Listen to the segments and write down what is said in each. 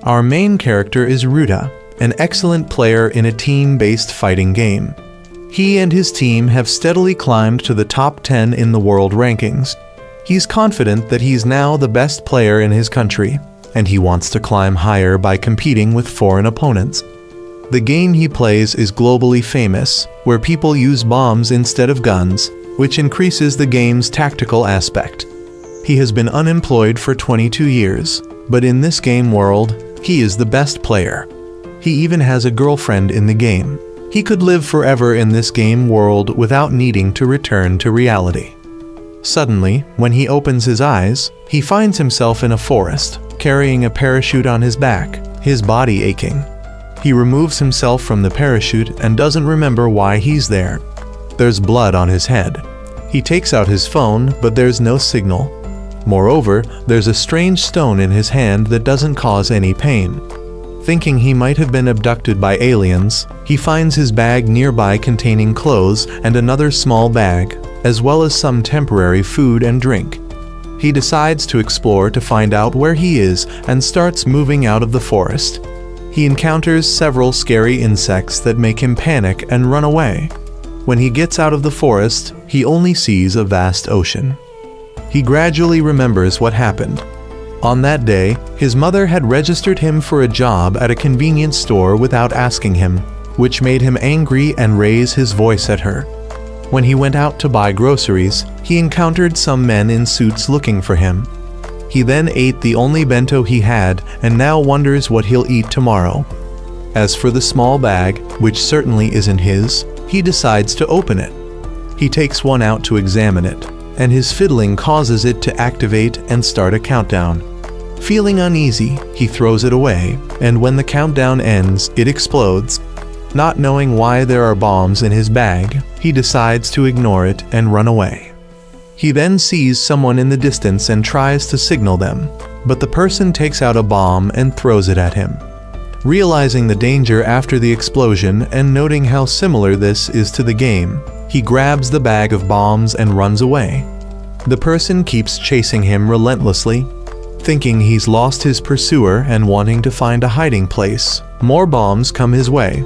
Our main character is Ruta, an excellent player in a team-based fighting game. He and his team have steadily climbed to the top 10 in the world rankings. He's confident that he's now the best player in his country, and he wants to climb higher by competing with foreign opponents. The game he plays is globally famous, where people use bombs instead of guns, which increases the game's tactical aspect. He has been unemployed for 22 years, but in this game world, he is the best player. He even has a girlfriend in the game. He could live forever in this game world without needing to return to reality. Suddenly, when he opens his eyes, he finds himself in a forest, carrying a parachute on his back, his body aching. He removes himself from the parachute and doesn't remember why he's there. There's blood on his head. He takes out his phone, but there's no signal. Moreover, there's a strange stone in his hand that doesn't cause any pain. Thinking he might have been abducted by aliens, he finds his bag nearby containing clothes and another small bag, as well as some temporary food and drink. He decides to explore to find out where he is and starts moving out of the forest. He encounters several scary insects that make him panic and run away. When he gets out of the forest, he only sees a vast ocean. He gradually remembers what happened. On that day, his mother had registered him for a job at a convenience store without asking him, which made him angry and raise his voice at her. When he went out to buy groceries, he encountered some men in suits looking for him. He then ate the only bento he had and now wonders what he'll eat tomorrow. As for the small bag, which certainly isn't his, he decides to open it. He takes one out to examine it, and his fiddling causes it to activate and start a countdown. Feeling uneasy, he throws it away, and when the countdown ends, it explodes. Not knowing why there are bombs in his bag, he decides to ignore it and run away. He then sees someone in the distance and tries to signal them, but the person takes out a bomb and throws it at him. Realizing the danger after the explosion and noting how similar this is to the game, he grabs the bag of bombs and runs away. The person keeps chasing him relentlessly. Thinking he's lost his pursuer and wanting to find a hiding place, more bombs come his way.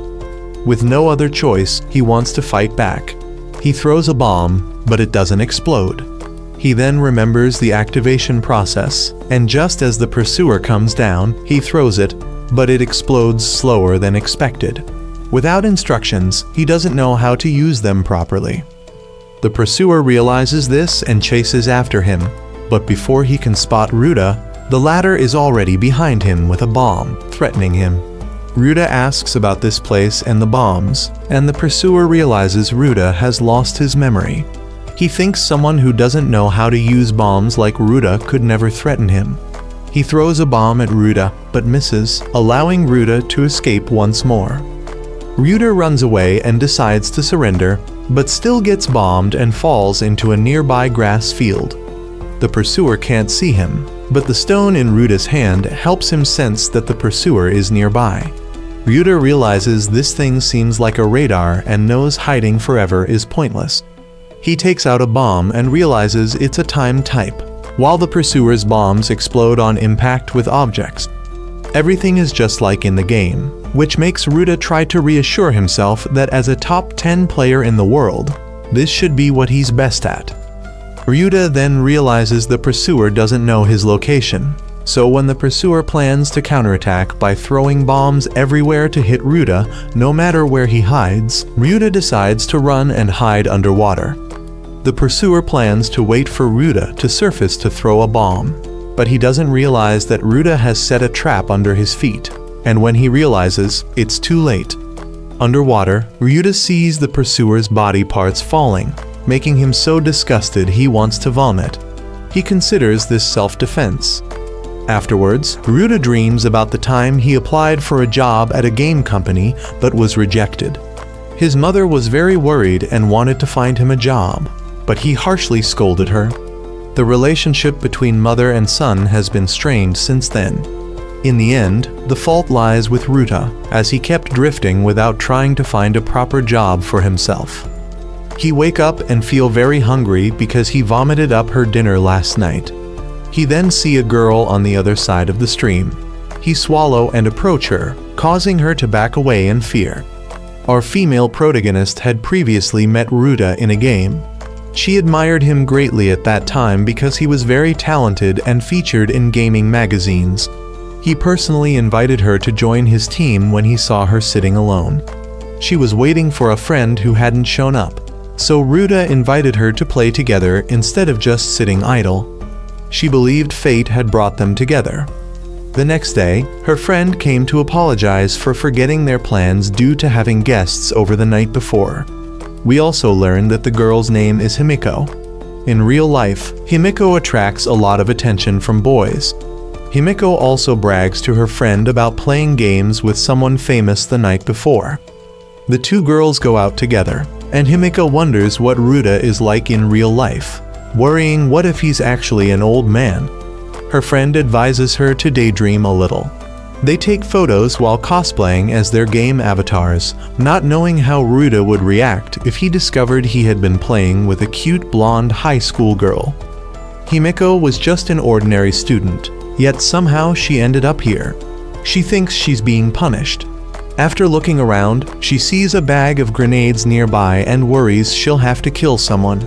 With no other choice, he wants to fight back. He throws a bomb, but it doesn't explode. He then remembers the activation process, and just as the pursuer comes down, he throws it, but it explodes slower than expected. Without instructions, he doesn't know how to use them properly. The pursuer realizes this and chases after him, but before he can spot Ruta, the latter is already behind him with a bomb, threatening him. Ruta asks about this place and the bombs, and the pursuer realizes Ruta has lost his memory. He thinks someone who doesn't know how to use bombs like Ruta could never threaten him. He throws a bomb at Ruta, but misses, allowing Ruta to escape once more. Ruta runs away and decides to surrender, but still gets bombed and falls into a nearby grass field. The pursuer can't see him, but the stone in Ruta's hand helps him sense that the pursuer is nearby. Ruta realizes this thing seems like a radar and knows hiding forever is pointless. He takes out a bomb and realizes it's a time type, while the pursuer's bombs explode on impact with objects. Everything is just like in the game, which makes Ruta try to reassure himself that as a top 10 player in the world, this should be what he's best at. Ruta then realizes the pursuer doesn't know his location, so when the pursuer plans to counterattack by throwing bombs everywhere to hit Ruta, no matter where he hides, Ruta decides to run and hide underwater. The pursuer plans to wait for Ruta to surface to throw a bomb, but he doesn't realize that Ruta has set a trap under his feet, and when he realizes, it's too late. Underwater, Ruta sees the pursuer's body parts falling, making him so disgusted he wants to vomit. He considers this self-defense. Afterwards, Ruta dreams about the time he applied for a job at a game company but was rejected. His mother was very worried and wanted to find him a job, but he harshly scolded her. The relationship between mother and son has been strained since then. In the end, the fault lies with Ruta, as he kept drifting without trying to find a proper job for himself. He wake up and feel very hungry because he vomited up her dinner last night. He then see a girl on the other side of the stream. He swallow and approach her, causing her to back away in fear. Our female protagonist had previously met Ruta in a game. She admired him greatly at that time because he was very talented and featured in gaming magazines. He personally invited her to join his team when he saw her sitting alone. She was waiting for a friend who hadn't shown up, so Ruta invited her to play together instead of just sitting idle. She believed fate had brought them together. The next day, her friend came to apologize for forgetting their plans due to having guests over the night before. We also learned that the girl's name is Himiko. In real life, Himiko attracts a lot of attention from boys. Himiko also brags to her friend about playing games with someone famous the night before. The two girls go out together, and Himiko wonders what Ruta is like in real life, worrying what if he's actually an old man. Her friend advises her to daydream a little. They take photos while cosplaying as their game avatars, not knowing how Ruta would react if he discovered he had been playing with a cute blonde high school girl. Himiko was just an ordinary student, yet somehow she ended up here. She thinks she's being punished. After looking around, she sees a bag of grenades nearby and worries she'll have to kill someone.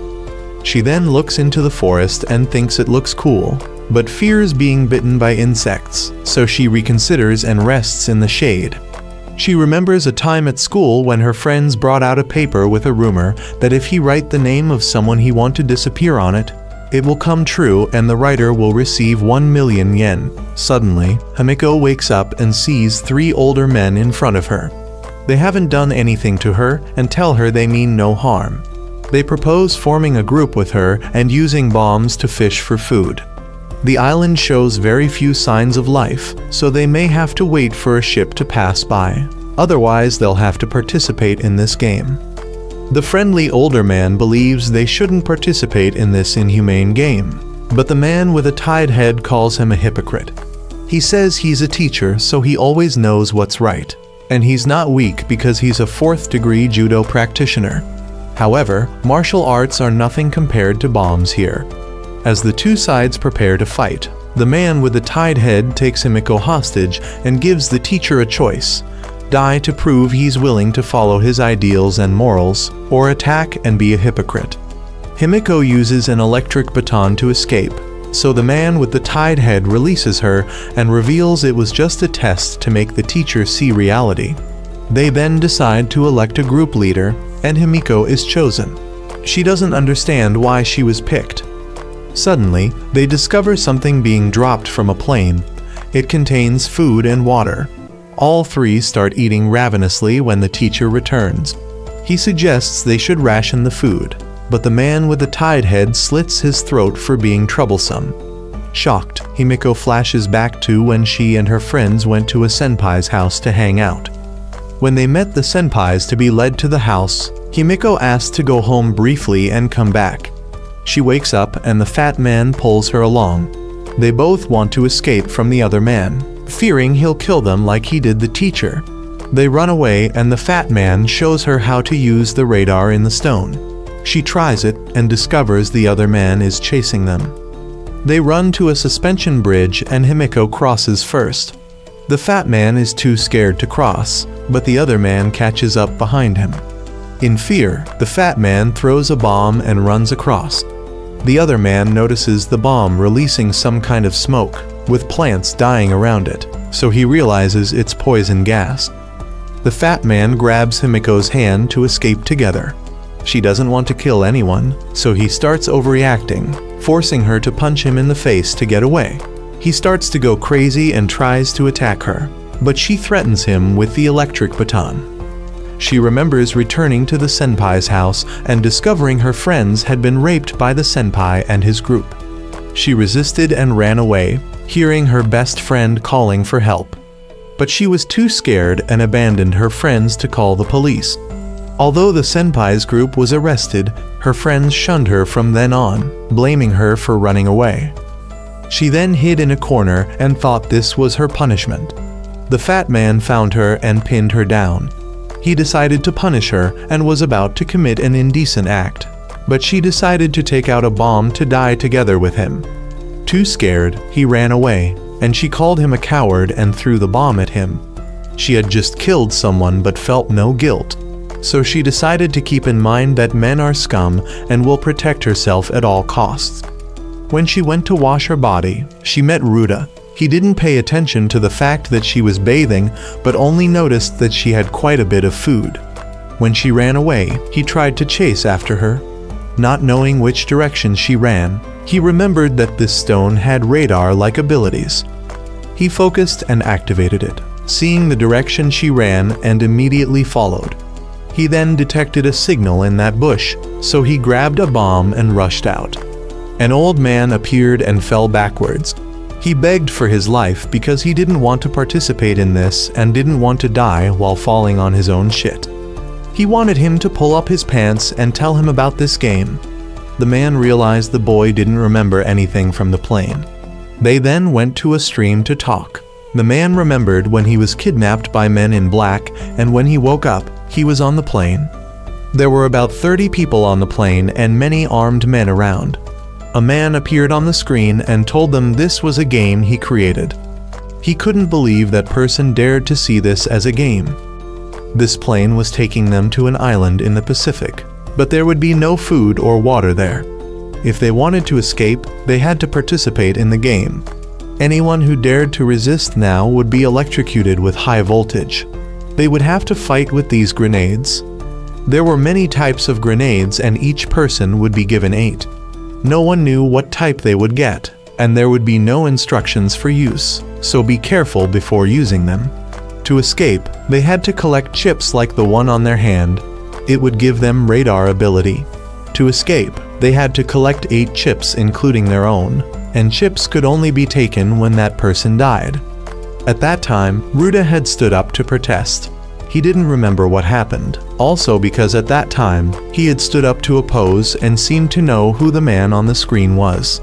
She then looks into the forest and thinks it looks cool, but fears being bitten by insects, so she reconsiders and rests in the shade. She remembers a time at school when her friends brought out a paper with a rumor that if he write the name of someone he wants to disappear on it, it will come true and the writer will receive 1 million yen. Suddenly, Himiko wakes up and sees 3 older men in front of her. They haven't done anything to her and tell her they mean no harm. They propose forming a group with her and using bombs to fish for food. The island shows very few signs of life, so they may have to wait for a ship to pass by. Otherwise, they'll have to participate in this game. The friendly older man believes they shouldn't participate in this inhumane game, but the man with a tied head calls him a hypocrite. He says he's a teacher, so he always knows what's right, and he's not weak because he's a 4th-degree judo practitioner. However, martial arts are nothing compared to bombs here. As the two sides prepare to fight, the man with the tied head takes Himiko hostage and gives the teacher a choice: die to prove he's willing to follow his ideals and morals, or attack and be a hypocrite. Himiko uses an electric baton to escape, so the man with the tied head releases her and reveals it was just a test to make the teacher see reality. They then decide to elect a group leader, and Himiko is chosen. She doesn't understand why she was picked. Suddenly, they discover something being dropped from a plane. It contains food and water. All 3 start eating ravenously when the teacher returns. He suggests they should ration the food, but the man with the tied head slits his throat for being troublesome. Shocked, Himiko flashes back to when she and her friends went to a senpai's house to hang out. When they met the senpais to be led to the house, Himiko asks to go home briefly and come back. She wakes up and the fat man pulls her along. They both want to escape from the other man, fearing he'll kill them like he did the teacher. They run away and the fat man shows her how to use the radar in the stone. She tries it and discovers the other man is chasing them. They run to a suspension bridge and Himiko crosses first. The fat man is too scared to cross, but the other man catches up behind him. In fear, the fat man throws a bomb and runs across. The other man notices the bomb releasing some kind of smoke, with plants dying around it, so he realizes it's poison gas. The fat man grabs Himiko's hand to escape together. She doesn't want to kill anyone, so he starts overreacting, forcing her to punch him in the face to get away. He starts to go crazy and tries to attack her, but she threatens him with the electric baton. She remembers returning to the senpai's house and discovering her friends had been raped by the senpai and his group. She resisted and ran away, hearing her best friend calling for help. But she was too scared and abandoned her friends to call the police. Although the senpai's group was arrested, her friends shunned her from then on, blaming her for running away. She then hid in a corner and thought this was her punishment. The fat man found her and pinned her down. He decided to punish her and was about to commit an indecent act, but she decided to take out a bomb to die together with him. Too scared, he ran away. and she called him a coward and threw the bomb at him. She had just killed someone but felt no guilt, so she decided to keep in mind that men are scum and will protect herself at all costs. When she went to wash her body, she met Ruda. He didn't pay attention to the fact that she was bathing, but only noticed that she had quite a bit of food. When she ran away, he tried to chase after her. Not knowing which direction she ran, he remembered that this stone had radar-like abilities. He focused and activated it, seeing the direction she ran, and immediately followed. He then detected a signal in that bush, so he grabbed a bomb and rushed out. An old man appeared and fell backwards. He begged for his life because he didn't want to participate in this and didn't want to die while falling on his own shit. He wanted him to pull up his pants and tell him about this game. The man realized the boy didn't remember anything from the plane. They then went to a stream to talk. The man remembered when he was kidnapped by men in black, and when he woke up, he was on the plane. There were about 30 people on the plane and many armed men around. A man appeared on the screen and told them this was a game he created. He couldn't believe that person dared to see this as a game. This plane was taking them to an island in the Pacific, but there would be no food or water there. If they wanted to escape, they had to participate in the game. Anyone who dared to resist now would be electrocuted with high voltage. They would have to fight with these grenades. There were many types of grenades and each person would be given 8. No one knew what type they would get, and there would be no instructions for use, so be careful before using them. To escape, they had to collect chips like the one on their hand. It would give them radar ability. To escape, they had to collect 8 chips including their own, and chips could only be taken when that person died. At that time, Ruda had stood up to protest. He didn't remember what happened, also because at that time, he had stood up to oppose and seemed to know who the man on the screen was.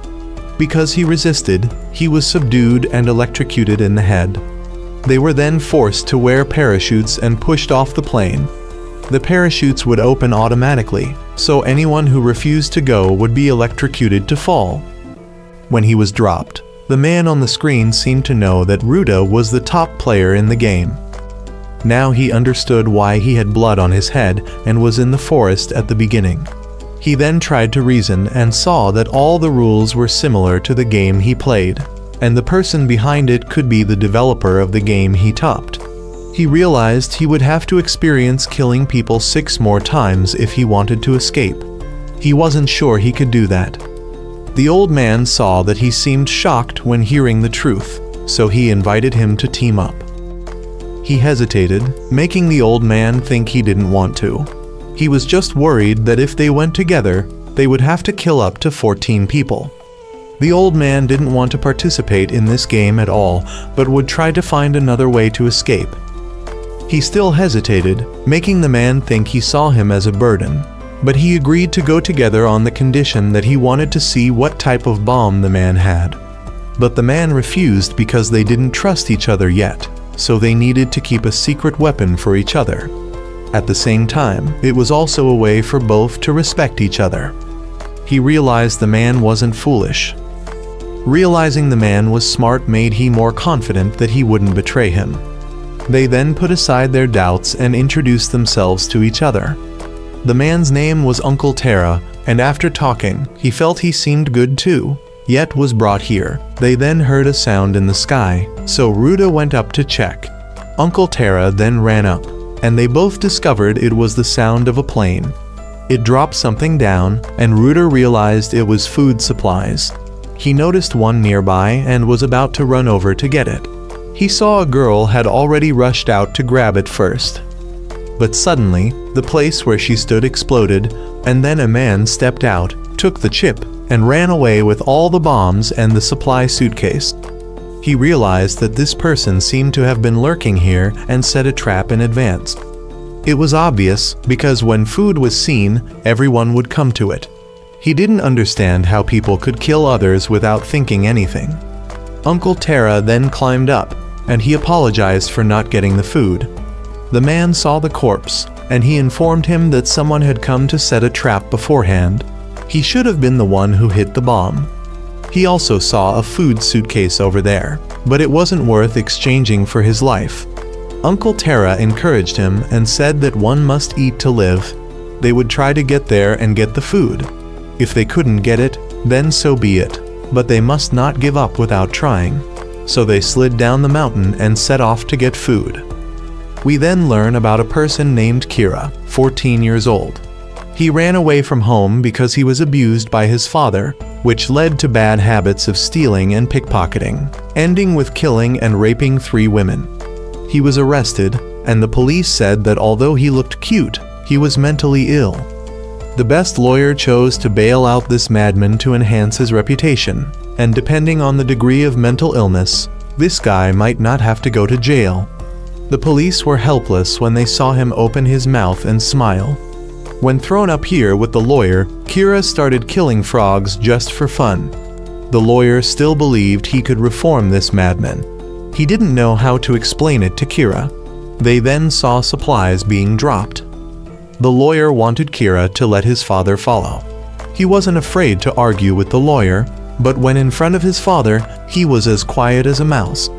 Because he resisted, he was subdued and electrocuted in the head. They were then forced to wear parachutes and pushed off the plane. The parachutes would open automatically, so anyone who refused to go would be electrocuted to fall. When he was dropped, the man on the screen seemed to know that Ruda was the top player in the game. Now he understood why he had blood on his head and was in the forest at the beginning. He then tried to reason and saw that all the rules were similar to the game he played, and the person behind it could be the developer of the game he topped. He realized he would have to experience killing people 6 more times if he wanted to escape. He wasn't sure he could do that. The old man saw that he seemed shocked when hearing the truth, so he invited him to team up. He hesitated, making the old man think he didn't want to. He was just worried that if they went together, they would have to kill up to 14 people. The old man didn't want to participate in this game at all, but would try to find another way to escape. He still hesitated, making the man think he saw him as a burden, but he agreed to go together on the condition that he wanted to see what type of bomb the man had. But the man refused because they didn't trust each other yet, so they needed to keep a secret weapon for each other. At the same time, it was also a way for both to respect each other. He realized the man wasn't foolish. Realizing the man was smart made him more confident that he wouldn't betray him. They then put aside their doubts and introduced themselves to each other. The man's name was Uncle Terra, and after talking, he felt he seemed good too, yet was brought here. They then heard a sound in the sky, so Ruda went up to check. Uncle Terra then ran up, and they both discovered it was the sound of a plane. It dropped something down, and Ruda realized it was food supplies. He noticed one nearby and was about to run over to get it. He saw a girl had already rushed out to grab it first. But suddenly, the place where she stood exploded, and then a man stepped out, took the chip, and ran away with all the bombs and the supply suitcase. He realized that this person seemed to have been lurking here and set a trap in advance. It was obvious because when food was seen, everyone would come to it. He didn't understand how people could kill others without thinking anything. Uncle Terra then climbed up, and he apologized for not getting the food. The man saw the corpse, and he informed him that someone had come to set a trap beforehand. He should have been the one who hit the bomb. He also saw a food suitcase over there. but it wasn't worth exchanging for his life. Uncle Tara encouraged him and said that one must eat to live. They would try to get there and get the food. If they couldn't get it, then so be it, but they must not give up without trying. So they slid down the mountain and set off to get food. We then learn about a person named Kira, 14 years old. He ran away from home because he was abused by his father, which led to bad habits of stealing and pickpocketing, ending with killing and raping 3 women. He was arrested, and the police said that although he looked cute, he was mentally ill. The best lawyer chose to bail out this madman to enhance his reputation, and depending on the degree of mental illness, this guy might not have to go to jail. The police were helpless when they saw him open his mouth and smile. When thrown up here with the lawyer, Kira started killing frogs just for fun. The lawyer still believed he could reform this madman. He didn't know how to explain it to Kira. They then saw supplies being dropped. The lawyer wanted Kira to let his father follow. He wasn't afraid to argue with the lawyer, but when in front of his father, he was as quiet as a mouse.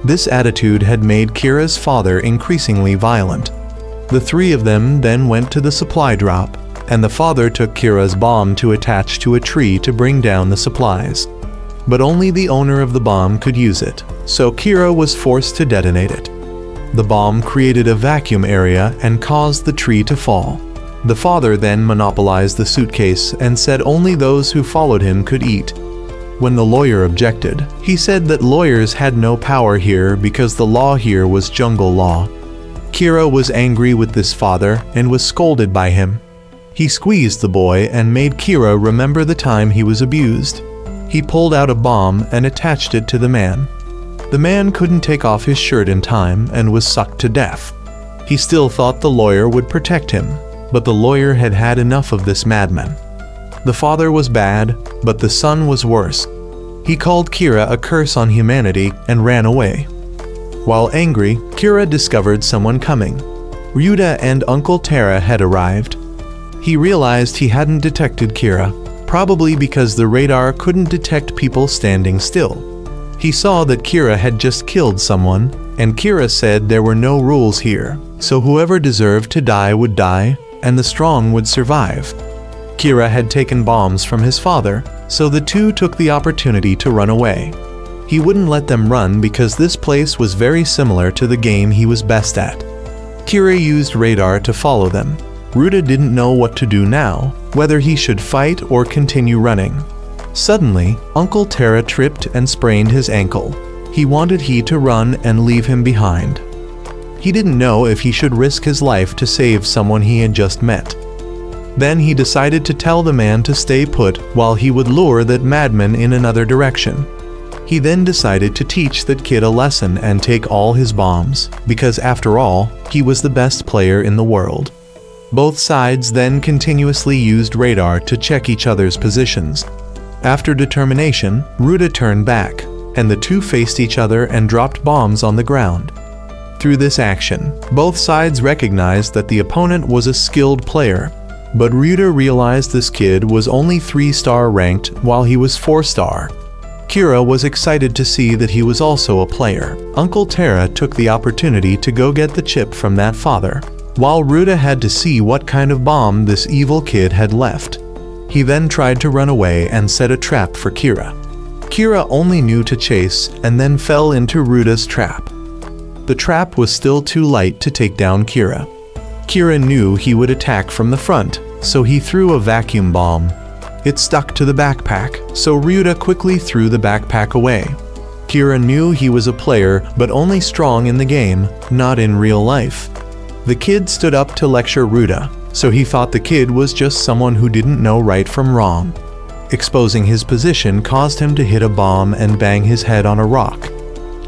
This attitude had made Kira's father increasingly violent. The 3 of them then went to the supply drop, and the father took Kira's bomb to attach to a tree to bring down the supplies. But only the owner of the bomb could use it, so Kira was forced to detonate it. The bomb created a vacuum area and caused the tree to fall. The father then monopolized the suitcase and said only those who followed him could eat. When the lawyer objected, he said that lawyers had no power here because the law here was jungle law. Kira was angry with this father and was scolded by him. He squeezed the boy and made Kira remember the time he was abused. He pulled out a bomb and attached it to the man. The man couldn't take off his shirt in time and was sucked to death. He still thought the lawyer would protect him, but the lawyer had had enough of this madman. The father was bad, but the son was worse. He called Kira a curse on humanity and ran away. While angry, Kira discovered someone coming. Ryuta and Uncle Tara had arrived. He realized he hadn't detected Kira, probably because the radar couldn't detect people standing still. He saw that Kira had just killed someone, and Kira said there were no rules here, so whoever deserved to die would die, and the strong would survive. Kira had taken bombs from his father, so the 2 took the opportunity to run away. He wouldn't let them run because this place was very similar to the game he was best at. Kira used radar to follow them. Ryuta didn't know what to do now, whether he should fight or continue running. Suddenly, Uncle Tara tripped and sprained his ankle. He wanted he to run and leave him behind. He didn't know if he should risk his life to save someone he had just met. Then he decided to tell the man to stay put while he would lure that madman in another direction. He then decided to teach that kid a lesson and take all his bombs, because after all, he was the best player in the world. Both sides then continuously used radar to check each other's positions. After determination, Ryuta turned back, and the 2 faced each other and dropped bombs on the ground. Through this action, both sides recognized that the opponent was a skilled player, but Ryuta realized this kid was only 3-star ranked while he was 4-star. Kira was excited to see that he was also a player. Uncle Tara took the opportunity to go get the chip from that father, while Ryuta had to see what kind of bomb this evil kid had left. He then tried to run away and set a trap for Kira. Kira only knew to chase and then fell into Ryuta's trap. The trap was still too light to take down Kira. Kira knew he would attack from the front, so he threw a vacuum bomb. It stuck to the backpack, so Ryuta quickly threw the backpack away. Kira knew he was a player, but only strong in the game, not in real life. The kid stood up to lecture Ryuta, so he thought the kid was just someone who didn't know right from wrong. Exposing his position caused him to hit a bomb and bang his head on a rock.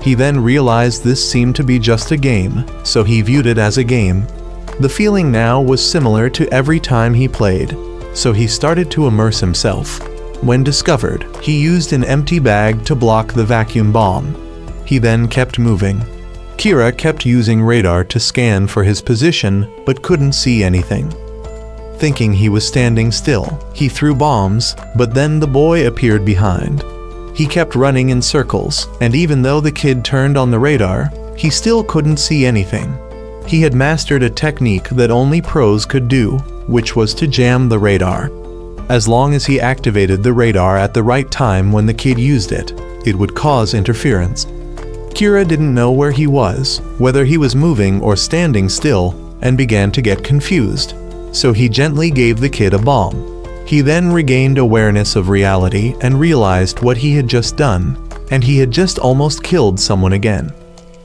He then realized this seemed to be just a game, so he viewed it as a game. The feeling now was similar to every time he played, so he started to immerse himself. When discovered, he used an empty bag to block the vacuum bomb. He then kept moving. Kira kept using radar to scan for his position, but couldn't see anything. Thinking he was standing still, he threw bombs, but then the boy appeared behind. He kept running in circles, and even though the kid turned on the radar, he still couldn't see anything. He had mastered a technique that only pros could do, which was to jam the radar. As long as he activated the radar at the right time when the kid used it, it would cause interference. Kira didn't know where he was, whether he was moving or standing still, and began to get confused. So he gently gave the kid a bomb. He then regained awareness of reality and realized what he had just done, and he had just almost killed someone again.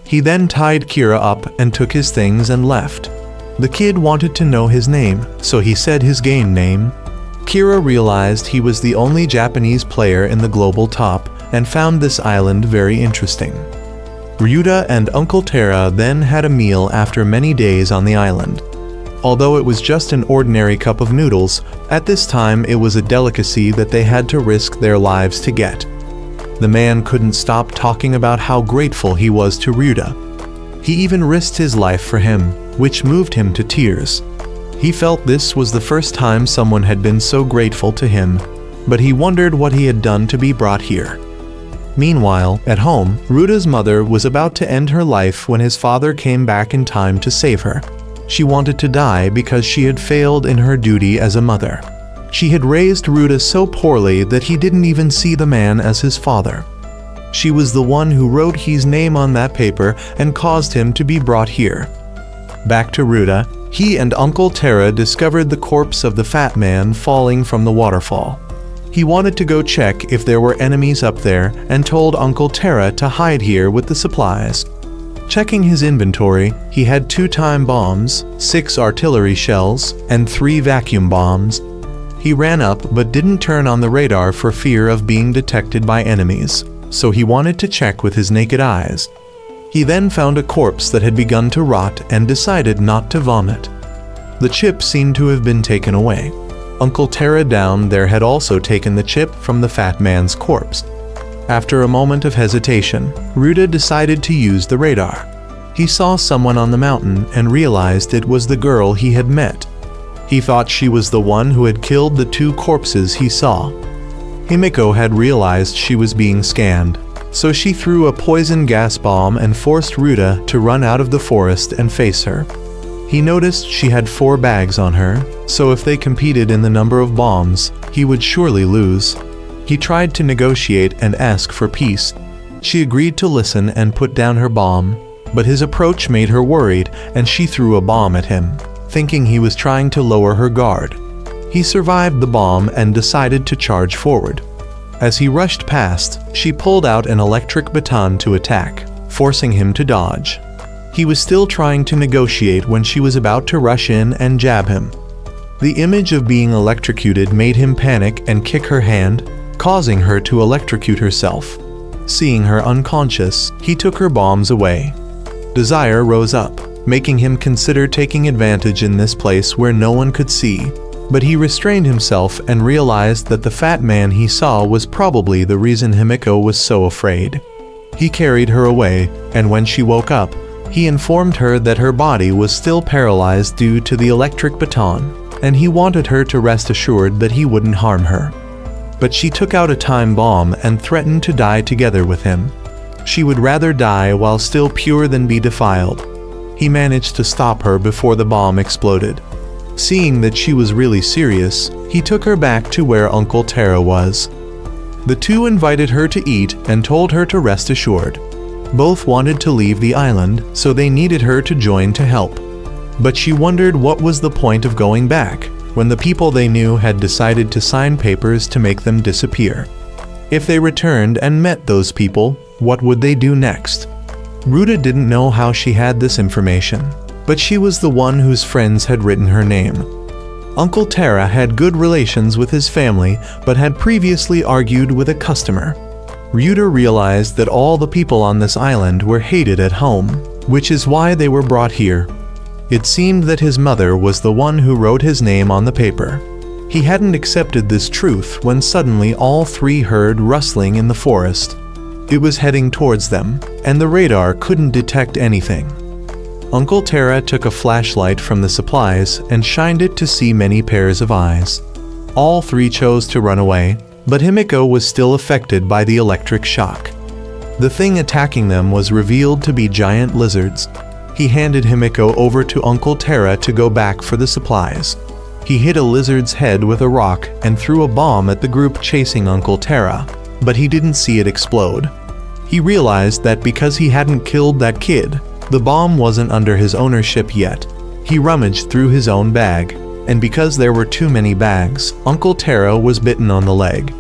He then tied Kira up and took his things and left. The kid wanted to know his name, so he said his game name. Kira realized he was the only Japanese player in the global top and found this island very interesting. Ryuta and Uncle Tera then had a meal after many days on the island. Although it was just an ordinary cup of noodles, at this time it was a delicacy that they had to risk their lives to get. The man couldn't stop talking about how grateful he was to Ryuta. He even risked his life for him, which moved him to tears. He felt this was the first time someone had been so grateful to him, but he wondered what he had done to be brought here. Meanwhile, at home, Ryuta's mother was about to end her life when his father came back in time to save her. She wanted to die because she had failed in her duty as a mother. She had raised Ryuta so poorly that he didn't even see the man as his father. She was the one who wrote his name on that paper and caused him to be brought here. Back to Ryuta, he and Uncle Tera discovered the corpse of the fat man falling from the waterfall. He wanted to go check if there were enemies up there and told Uncle Tera to hide here with the supplies. Checking his inventory, he had 2 time bombs, 6 artillery shells, and 3 vacuum bombs. He ran up but didn't turn on the radar for fear of being detected by enemies, so he wanted to check with his naked eyes. He then found a corpse that had begun to rot and decided not to vomit. The chip seemed to have been taken away. Uncle Tera down there had also taken the chip from the fat man's corpse. After a moment of hesitation, Ryuta decided to use the radar. He saw someone on the mountain and realized it was the girl he had met. He thought she was the one who had killed the 2 corpses he saw. Himiko had realized she was being scanned, so she threw a poison gas bomb and forced Ryuta to run out of the forest and face her. He noticed she had 4 bags on her, so if they competed in the number of bombs, he would surely lose. He tried to negotiate and ask for peace. She agreed to listen and put down her bomb, but his approach made her worried and she threw a bomb at him, thinking he was trying to lower her guard. He survived the bomb and decided to charge forward. As he rushed past, she pulled out an electric baton to attack, forcing him to dodge. He was still trying to negotiate when she was about to rush in and jab him. The image of being electrocuted made him panic and kick her hand, causing her to electrocute herself. Seeing her unconscious, he took her bombs away. Desire rose up, making him consider taking advantage in this place where no one could see, but he restrained himself and realized that the fat man he saw was probably the reason Himiko was so afraid. He carried her away, and when she woke up, he informed her that her body was still paralyzed due to the electric baton, and he wanted her to rest assured that he wouldn't harm her. But she took out a time bomb and threatened to die together with him. She would rather die while still pure than be defiled. He managed to stop her before the bomb exploded. Seeing that she was really serious, he took her back to where Uncle Tera was. The 2 invited her to eat and told her to rest assured. Both wanted to leave the island, so they needed her to join to help. But she wondered what was the point of going back, when the people they knew had decided to sign papers to make them disappear. If they returned and met those people, what would they do next? Ryuta didn't know how she had this information, but she was the one whose friends had written her name. Uncle Tera had good relations with his family, but had previously argued with a customer. Ryuta realized that all the people on this island were hated at home, which is why they were brought here. It seemed that his mother was the one who wrote his name on the paper. He hadn't accepted this truth when suddenly all 3 heard rustling in the forest. It was heading towards them, and the radar couldn't detect anything. Uncle Tera took a flashlight from the supplies and shined it to see many pairs of eyes. All 3 chose to run away, but Himiko was still affected by the electric shock. The thing attacking them was revealed to be giant lizards. He handed Himiko over to Uncle Terra to go back for the supplies. He hit a lizard's head with a rock and threw a bomb at the group chasing Uncle Terra, but he didn't see it explode. He realized that because he hadn't killed that kid, the bomb wasn't under his ownership yet. He rummaged through his own bag, and because there were too many bags, Uncle Terra was bitten on the leg.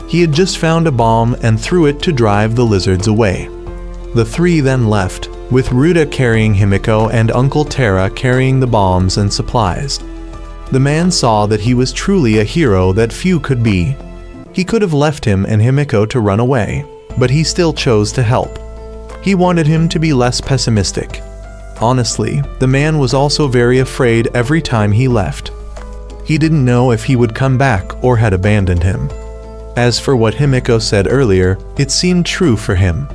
He had just found a bomb and threw it to drive the lizards away. The three then left, with Ruta carrying Himiko and Uncle Terra carrying the bombs and supplies. The man saw that he was truly a hero that few could be. He could have left him and Himiko to run away, but he still chose to help. He wanted him to be less pessimistic. Honestly, the man was also very afraid every time he left. He didn't know if he would come back or had abandoned him. As for what Himiko said earlier, it seemed true for him.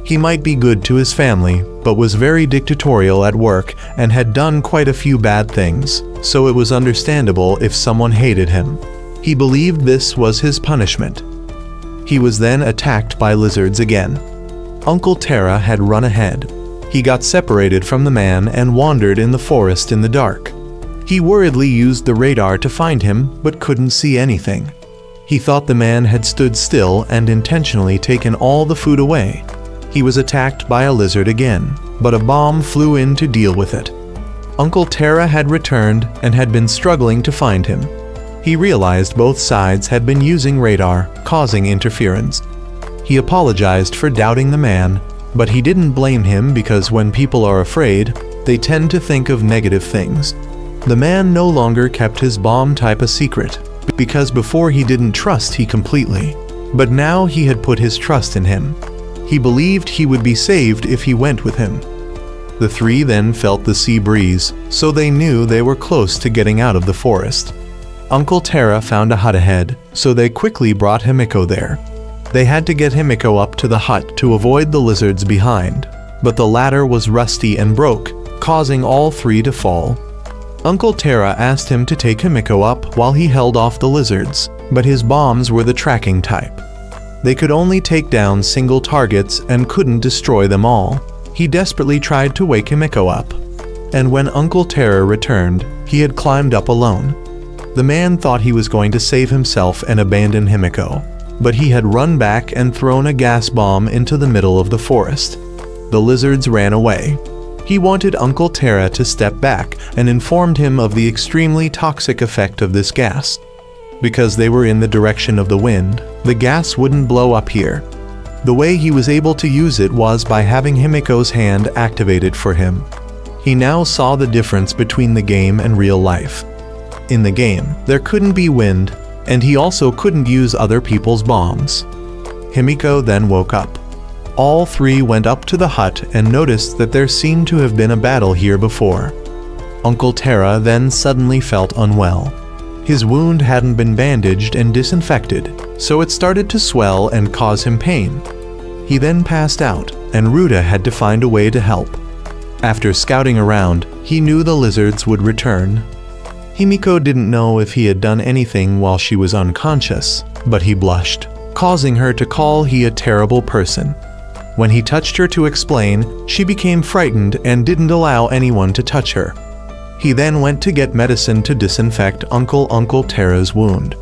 He might be good to his family, but was very dictatorial at work and had done quite a few bad things, so it was understandable if someone hated him. He believed this was his punishment. He was then attacked by lizards again. Uncle Terra had run ahead. He got separated from the man and wandered in the forest in the dark. He worriedly used the radar to find him, but couldn't see anything. He thought the man had stood still and intentionally taken all the food away. He was attacked by a lizard again, but a bomb flew in to deal with it. Uncle Terra had returned and had been struggling to find him. He realized both sides had been using radar, causing interference. He apologized for doubting the man, but he didn't blame him because when people are afraid, they tend to think of negative things. The man no longer kept his bomb type a secret, because before he didn't trust he completely, but now he had put his trust in him. He believed he would be saved if he went with him. The three then felt the sea breeze, so they knew they were close to getting out of the forest. Uncle Terra found a hut ahead, so they quickly brought Himiko there. They had to get Himiko up to the hut to avoid the lizards behind, but the ladder was rusty and broke, causing all three to fall. Uncle Terra asked him to take Himiko up while he held off the lizards, but his bombs were the tracking type. They could only take down single targets and couldn't destroy them all. He desperately tried to wake Himiko up, and when Uncle Terra returned, he had climbed up alone. The man thought he was going to save himself and abandon Himiko, but he had run back and thrown a gas bomb into the middle of the forest. The lizards ran away. He wanted Uncle Terra to step back and informed him of the extremely toxic effect of this gas. Because they were in the direction of the wind, the gas wouldn't blow up here. The way he was able to use it was by having Himiko's hand activated for him. He now saw the difference between the game and real life. In the game, there couldn't be wind, and he also couldn't use other people's bombs. Himiko then woke up. All three went up to the hut and noticed that there seemed to have been a battle here before. Uncle Terra then suddenly felt unwell. His wound hadn't been bandaged and disinfected, so it started to swell and cause him pain. He then passed out, and Ruta had to find a way to help. After scouting around, he knew the lizards would return. Himiko didn't know if he had done anything while she was unconscious, but he blushed, causing her to call he a terrible person. When he touched her to explain, she became frightened and didn't allow anyone to touch her. He then went to get medicine to disinfect Uncle Terra's wound.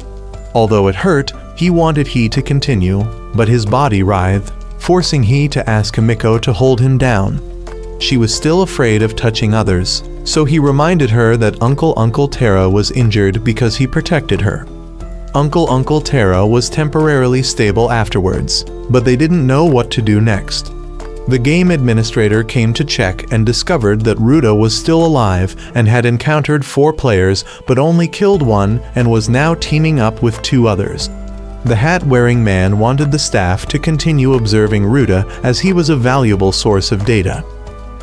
Although it hurt, he wanted he to continue, but his body writhed, forcing he to ask Himiko to hold him down. She was still afraid of touching others, so he reminded her that Uncle Terra was injured because he protected her. Uncle Terra was temporarily stable afterwards, but they didn't know what to do next. The game administrator came to check and discovered that Ruta was still alive and had encountered 4 players but only killed 1 and was now teaming up with 2 others. The hat-wearing man wanted the staff to continue observing Ruta as he was a valuable source of data.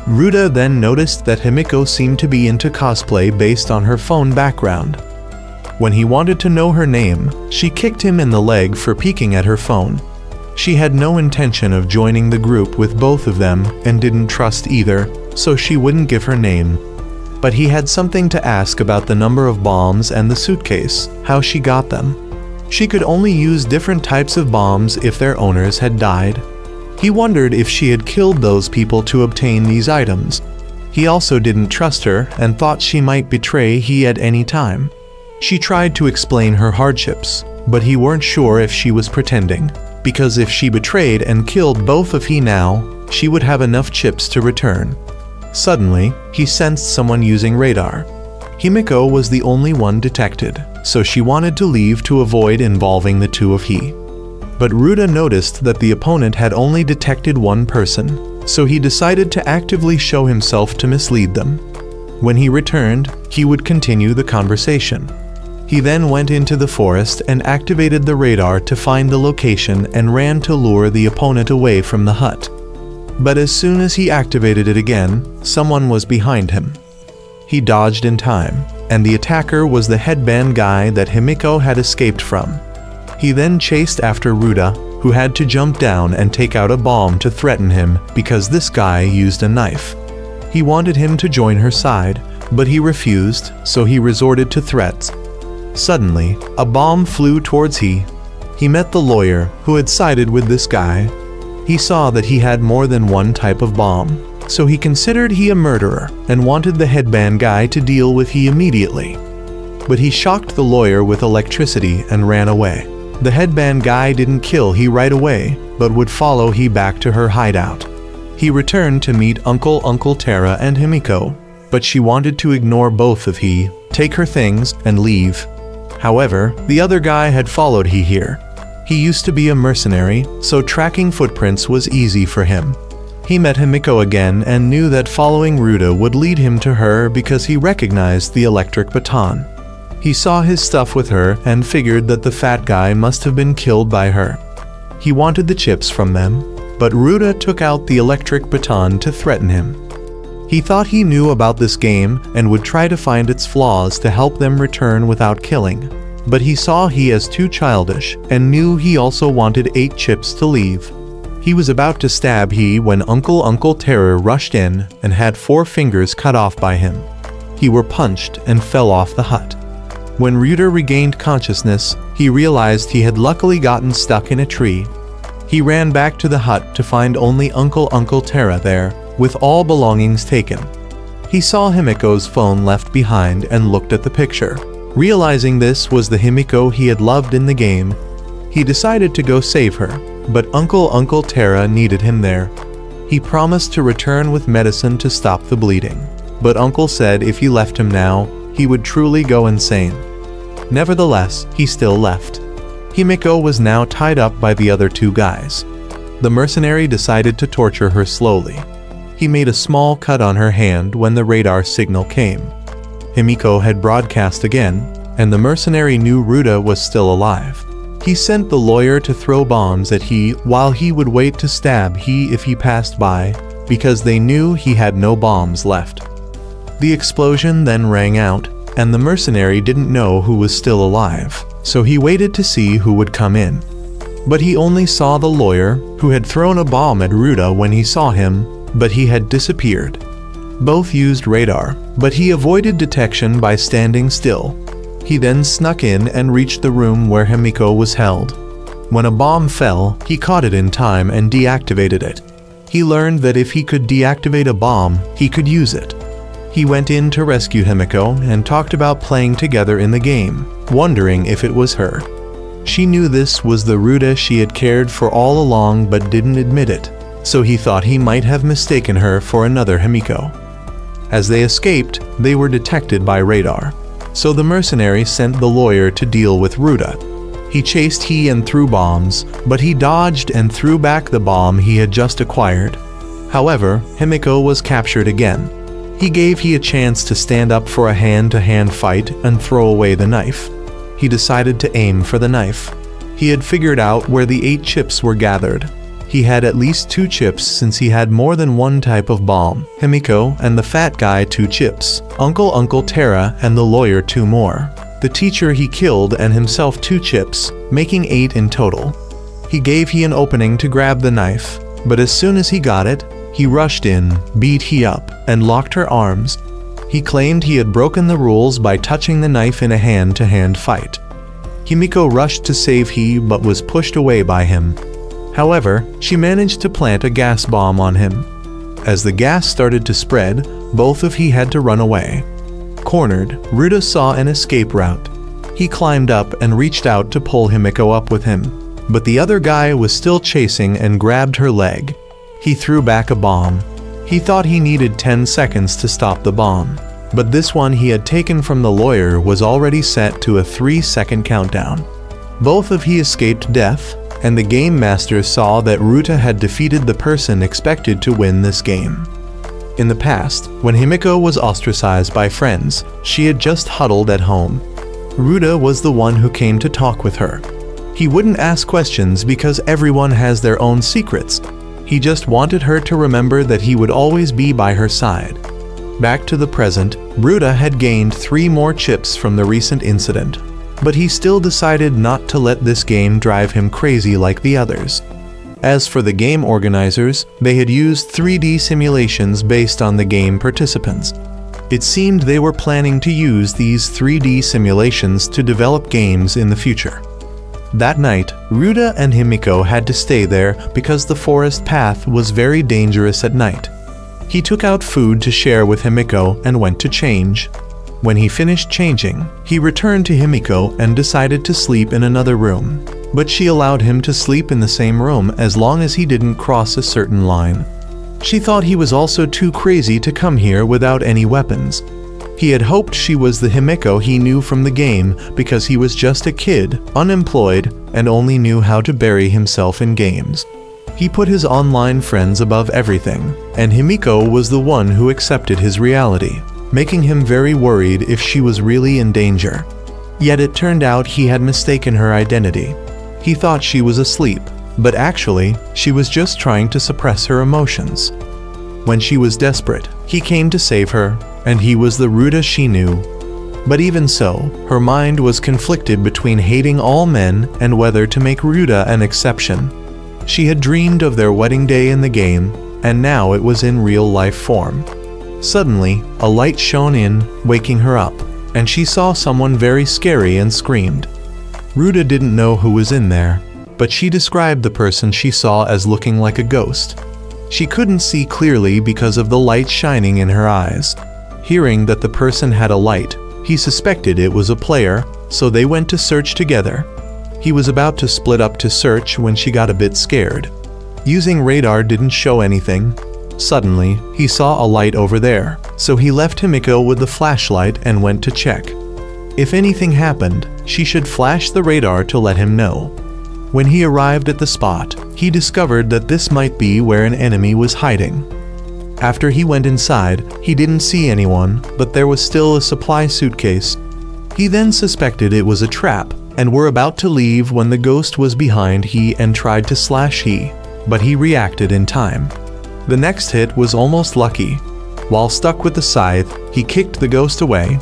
Ruta then noticed that Himiko seemed to be into cosplay based on her phone background. When he wanted to know her name, she kicked him in the leg for peeking at her phone. She had no intention of joining the group with both of them and didn't trust either, so she wouldn't give her name. But he had something to ask about the number of bombs and the suitcase, how she got them. She could only use different types of bombs if their owners had died. He wondered if she had killed those people to obtain these items. He also didn't trust her and thought she might betray he at any time. She tried to explain her hardships, but he weren't sure if she was pretending, because if she betrayed and killed both of he now, she would have enough chips to return. Suddenly, he sensed someone using radar. Himiko was the only one detected, so she wanted to leave to avoid involving the two of he. But Ruda noticed that the opponent had only detected one person, so he decided to actively show himself to mislead them. When he returned, he would continue the conversation. He then went into the forest and activated the radar to find the location and ran to lure the opponent away from the hut. But as soon as he activated it again, someone was behind him. He dodged in time, and the attacker was the headband guy that Himiko had escaped from. He then chased after Ruda, who had to jump down and take out a bomb to threaten him because this guy used a knife. He wanted him to join her side, but he refused, so he resorted to threats. Suddenly, a bomb flew towards he. He met the lawyer, who had sided with this guy. He saw that he had more than one type of bomb, so he considered he a murderer and wanted the headband guy to deal with he immediately. But he shocked the lawyer with electricity and ran away. The headband guy didn't kill he right away, but would follow he back to her hideout. He returned to meet Uncle Tara and Himiko, but she wanted to ignore both of he, take her things, and leave. However, the other guy had followed he here. He used to be a mercenary, so tracking footprints was easy for him. He met Himiko again and knew that following Ruda would lead him to her because he recognized the electric baton. He saw his stuff with her and figured that the fat guy must have been killed by her. He wanted the chips from them, but Ruda took out the electric baton to threaten him. He thought he knew about this game and would try to find its flaws to help them return without killing, but he saw he as too childish and knew he also wanted 8 chips to leave. He was about to stab he when Uncle Terror rushed in and had 4 fingers cut off by him. He were punched and fell off the hut. When Ruda regained consciousness, he realized he had luckily gotten stuck in a tree. He ran back to the hut to find only Uncle Terra there, with all belongings taken. He saw Himiko's phone left behind and looked at the picture. Realizing this was the Himiko he had loved in the game, he decided to go save her, but Uncle Terra needed him there. He promised to return with medicine to stop the bleeding, but Uncle said if he left him now, he would truly go insane. Nevertheless, he still left. Himiko was now tied up by the other 2 guys. The mercenary decided to torture her slowly. He made a small cut on her hand when the radar signal came. Himiko had broadcast again, and the mercenary knew Ruda was still alive. He sent the lawyer to throw bombs at he while he would wait to stab he if he passed by, because they knew he had no bombs left. The explosion then rang out, and the mercenary didn't know who was still alive, so he waited to see who would come in. But he only saw the lawyer, who had thrown a bomb at Ruda when he saw him, but he had disappeared. Both used radar, but he avoided detection by standing still. He then snuck in and reached the room where Himiko was held. When a bomb fell, he caught it in time and deactivated it. He learned that if he could deactivate a bomb, he could use it. He went in to rescue Himiko and talked about playing together in the game, wondering if it was her. She knew this was the Ruda she had cared for all along but didn't admit it, so he thought he might have mistaken her for another Himiko. As they escaped, they were detected by radar, so the mercenary sent the lawyer to deal with Ruda. He chased he and threw bombs, but he dodged and threw back the bomb he had just acquired. However, Himiko was captured again. He gave he a chance to stand up for a hand-to-hand fight and throw away the knife. He decided to aim for the knife. He had figured out where the 8 chips were gathered. He had at least 2 chips since he had more than one type of bomb. Himiko and the fat guy 2 chips. Uncle Terra and the lawyer 2 more. The teacher he killed and himself 2 chips, making 8 in total. He gave he an opening to grab the knife, but as soon as he got it, he rushed in, beat he up, and locked her arms. He claimed he had broken the rules by touching the knife in a hand-to-hand fight. Himiko rushed to save he but was pushed away by him. However, she managed to plant a gas bomb on him. As the gas started to spread, both of he had to run away. Cornered, Ruta saw an escape route. He climbed up and reached out to pull Himiko up with him, but the other guy was still chasing and grabbed her leg. He threw back a bomb. He thought he needed 10 seconds to stop the bomb, but this one he had taken from the lawyer was already set to a 3-second countdown. Both of he escaped death, and the game master saw that Ruta had defeated the person expected to win this game. In the past, when Himiko was ostracized by friends, she had just huddled at home. Ruta was the one who came to talk with her. He wouldn't ask questions because everyone has their own secrets. He just wanted her to remember that he would always be by her side. Back to the present, Ruta had gained 3 more chips from the recent incident, but he still decided not to let this game drive him crazy like the others. As for the game organizers, they had used 3D simulations based on the game participants. It seemed they were planning to use these 3D simulations to develop games in the future. That night, Ruta and Himiko had to stay there because the forest path was very dangerous at night. He took out food to share with Himiko and went to change. When he finished changing, he returned to Himiko and decided to sleep in another room, but she allowed him to sleep in the same room as long as he didn't cross a certain line. She thought he was also too crazy to come here without any weapons. He had hoped she was the Himiko he knew from the game because he was just a kid, unemployed, and only knew how to bury himself in games. He put his online friends above everything, and Himiko was the one who accepted his reality, making him very worried if she was really in danger. Yet it turned out he had mistaken her identity. He thought she was asleep, but actually, she was just trying to suppress her emotions. When she was desperate, he came to save her, and he was the Ruta she knew. But even so, her mind was conflicted between hating all men and whether to make Ruta an exception. She had dreamed of their wedding day in the game, and now it was in real-life form. Suddenly, a light shone in, waking her up, and she saw someone very scary and screamed. Ruta didn't know who was in there, but she described the person she saw as looking like a ghost. She couldn't see clearly because of the light shining in her eyes. Hearing that the person had a light, he suspected it was a player, so they went to search together. He was about to split up to search when she got a bit scared. Using radar didn't show anything. Suddenly, he saw a light over there, so he left Himiko with the flashlight and went to check. If anything happened, she should flash the radar to let him know. When he arrived at the spot, he discovered that this might be where an enemy was hiding. After he went inside, he didn't see anyone, but there was still a supply suitcase. He then suspected it was a trap, and were about to leave when the ghost was behind he and tried to slash he, but he reacted in time. The next hit was almost lucky. While stuck with the scythe, he kicked the ghost away.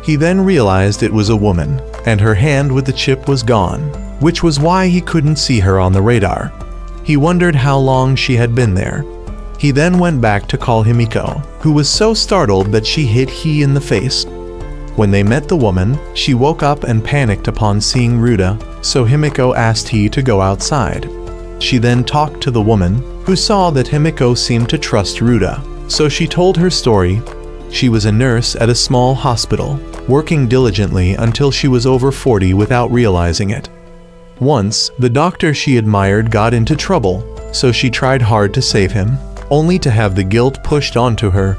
He then realized it was a woman, and her hand with the chip was gone, which was why he couldn't see her on the radar. He wondered how long she had been there. He then went back to call Himiko, who was so startled that she hit he in the face. When they met the woman, she woke up and panicked upon seeing Ruta, so Himiko asked he to go outside. She then talked to the woman, who saw that Himiko seemed to trust Ruta, so she told her story. She was a nurse at a small hospital, working diligently until she was over 40 without realizing it. Once, the doctor she admired got into trouble, so she tried hard to save him, only to have the guilt pushed onto her.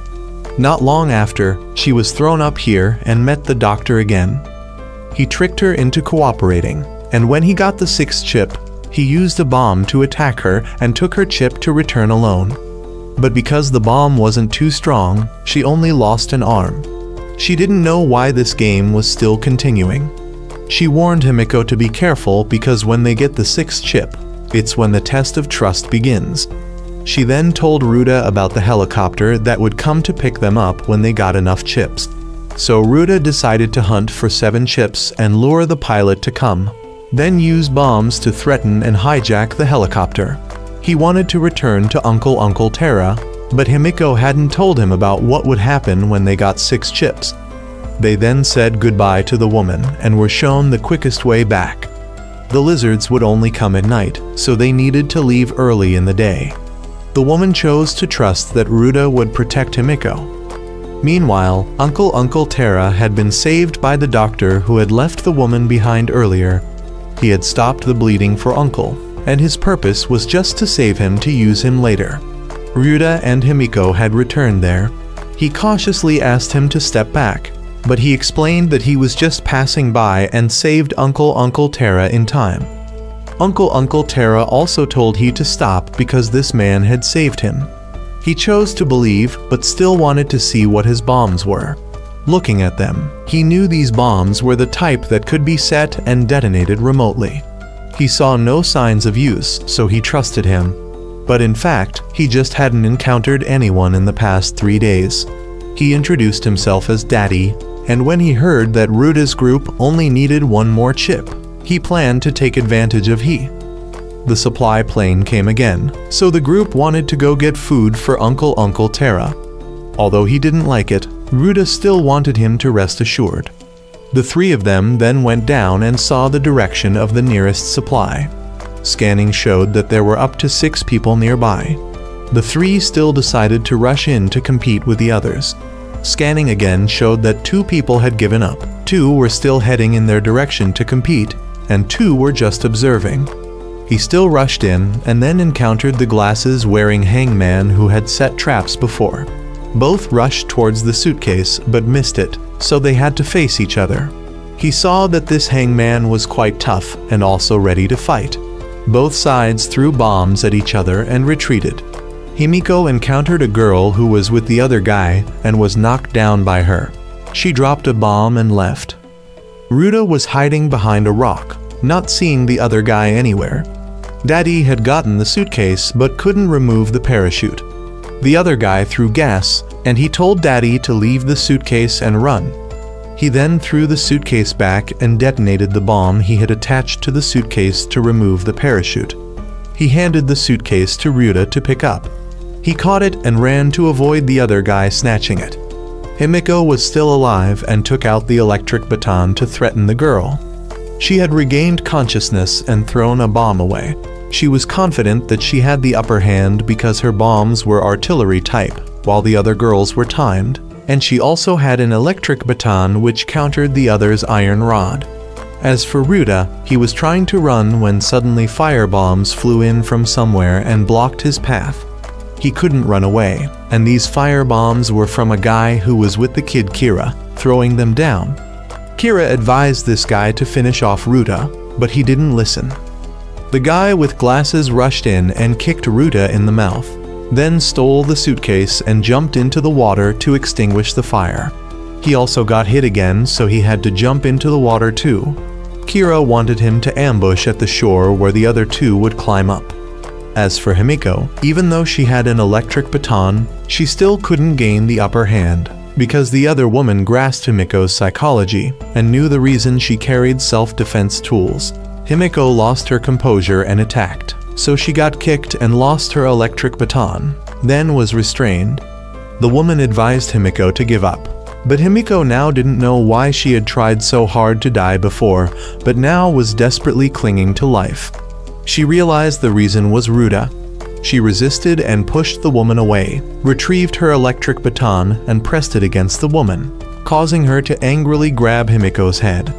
Not long after, she was thrown up here and met the doctor again. He tricked her into cooperating, and when he got the 6th chip, he used a bomb to attack her and took her chip to return alone. But because the bomb wasn't too strong, she only lost an arm. She didn't know why this game was still continuing. She warned Himiko to be careful because when they get the 6th chip, it's when the test of trust begins. She then told Ruta about the helicopter that would come to pick them up when they got enough chips. So Ruta decided to hunt for 7 chips and lure the pilot to come, then use bombs to threaten and hijack the helicopter. He wanted to return to Uncle Terra, but Himiko hadn't told him about what would happen when they got 6 chips. They then said goodbye to the woman and were shown the quickest way back. The lizards would only come at night, so they needed to leave early in the day. The woman chose to trust that Ruta would protect Himiko. Meanwhile, Uncle Terra had been saved by the doctor who had left the woman behind earlier. He had stopped the bleeding for Uncle, and his purpose was just to save him to use him later. Ruta and Himiko had returned there. He cautiously asked him to step back, but he explained that he was just passing by and saved Uncle Terra in time. Uncle Terra also told he to stop because this man had saved him. He chose to believe, but still wanted to see what his bombs were. Looking at them, he knew these bombs were the type that could be set and detonated remotely. He saw no signs of use, so he trusted him. But in fact, he just hadn't encountered anyone in the past 3 days. He introduced himself as Daddy, and when he heard that Ruta's group only needed one more chip, he planned to take advantage of he. The supply plane came again, so the group wanted to go get food for Uncle Terra. Although he didn't like it, Ruta still wanted him to rest assured. The three of them then went down and saw the direction of the nearest supply. Scanning showed that there were up to 6 people nearby. The three still decided to rush in to compete with the others. Scanning again showed that 2 people had given up, 2 were still heading in their direction to compete, and 2 were just observing. He still rushed in and then encountered the glasses-wearing hangman who had set traps before. Both rushed towards the suitcase but missed it, so they had to face each other. He saw that this hangman was quite tough and also ready to fight. Both sides threw bombs at each other and retreated. Himiko encountered a girl who was with the other guy and was knocked down by her. She dropped a bomb and left. Ruta was hiding behind a rock, not seeing the other guy anywhere. Daddy had gotten the suitcase but couldn't remove the parachute. The other guy threw gas, and he told Daddy to leave the suitcase and run. He then threw the suitcase back and detonated the bomb he had attached to the suitcase to remove the parachute. He handed the suitcase to Ruta to pick up. He caught it and ran to avoid the other guy snatching it. Himiko was still alive and took out the electric baton to threaten the girl. She had regained consciousness and thrown a bomb away. She was confident that she had the upper hand because her bombs were artillery type, while the other girls were timed, and she also had an electric baton which countered the other's iron rod. As for Ruta, he was trying to run when suddenly fire bombs flew in from somewhere and blocked his path. He couldn't run away, and these fire bombs were from a guy who was with the kid Kira, throwing them down. Kira advised this guy to finish off Ruta, but he didn't listen. The guy with glasses rushed in and kicked Ruta in the mouth, then stole the suitcase and jumped into the water to extinguish the fire. He also got hit again, so he had to jump into the water too. Kira wanted him to ambush at the shore where the other 2 would climb up. As for Himiko, even though she had an electric baton, she still couldn't gain the upper hand, because the other woman grasped Himiko's psychology and knew the reason she carried self-defense tools. Himiko lost her composure and attacked, so she got kicked and lost her electric baton, then was restrained. The woman advised Himiko to give up, but Himiko now didn't know why she had tried so hard to die before, but now was desperately clinging to life. She realized the reason was Ruta. She resisted and pushed the woman away, retrieved her electric baton and pressed it against the woman, causing her to angrily grab Himiko's head.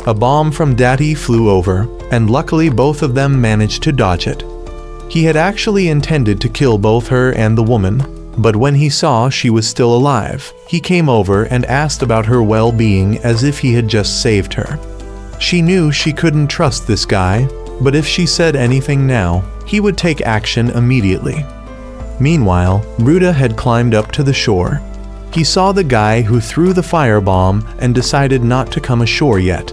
A bomb from Daddy flew over, and luckily both of them managed to dodge it. He had actually intended to kill both her and the woman, but when he saw she was still alive, he came over and asked about her well-being as if he had just saved her. She knew she couldn't trust this guy, but if she said anything now, he would take action immediately. Meanwhile, Ruta had climbed up to the shore. He saw the guy who threw the firebomb and decided not to come ashore yet.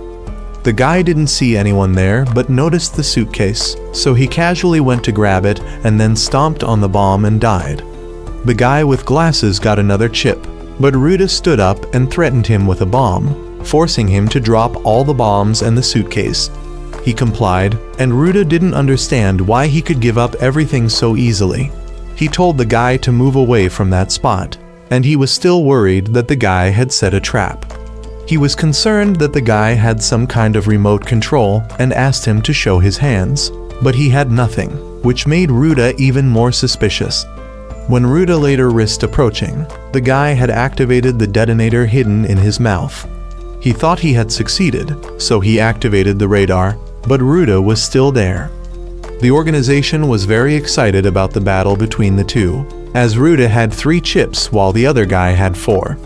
The guy didn't see anyone there but noticed the suitcase, so he casually went to grab it and then stomped on the bomb and died. The guy with glasses got another chip, but Ruta stood up and threatened him with a bomb, forcing him to drop all the bombs and the suitcase. He complied, and Ruta didn't understand why he could give up everything so easily. He told the guy to move away from that spot, and he was still worried that the guy had set a trap. He was concerned that the guy had some kind of remote control and asked him to show his hands, but he had nothing, which made Ruda even more suspicious. When Ruda later risked approaching, the guy had activated the detonator hidden in his mouth. He thought he had succeeded, so he activated the radar, but Ruda was still there. The organization was very excited about the battle between the two, as Ruda had 3 chips while the other guy had 4.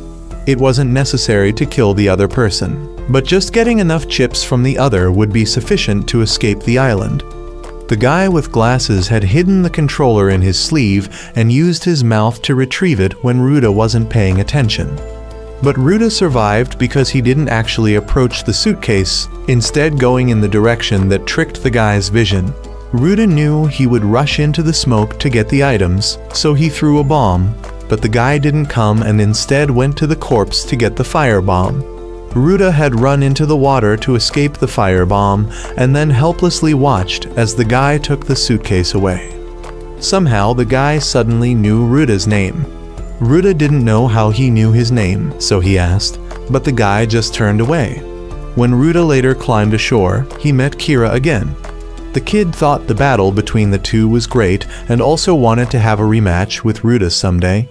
It wasn't necessary to kill the other person, but just getting enough chips from the other would be sufficient to escape the island. The guy with glasses had hidden the controller in his sleeve and used his mouth to retrieve it when Ruda wasn't paying attention. But Ruda survived because he didn't actually approach the suitcase, instead going in the direction that tricked the guy's vision. Ruda knew he would rush into the smoke to get the items, so he threw a bomb, but the guy didn't come and instead went to the corpse to get the firebomb. Ruda had run into the water to escape the firebomb and then helplessly watched as the guy took the suitcase away. Somehow the guy suddenly knew Ruda's name. Ruda didn't know how he knew his name, so he asked, but the guy just turned away. When Ruda later climbed ashore, he met Kira again. The kid thought the battle between the two was great and also wanted to have a rematch with Ruda someday.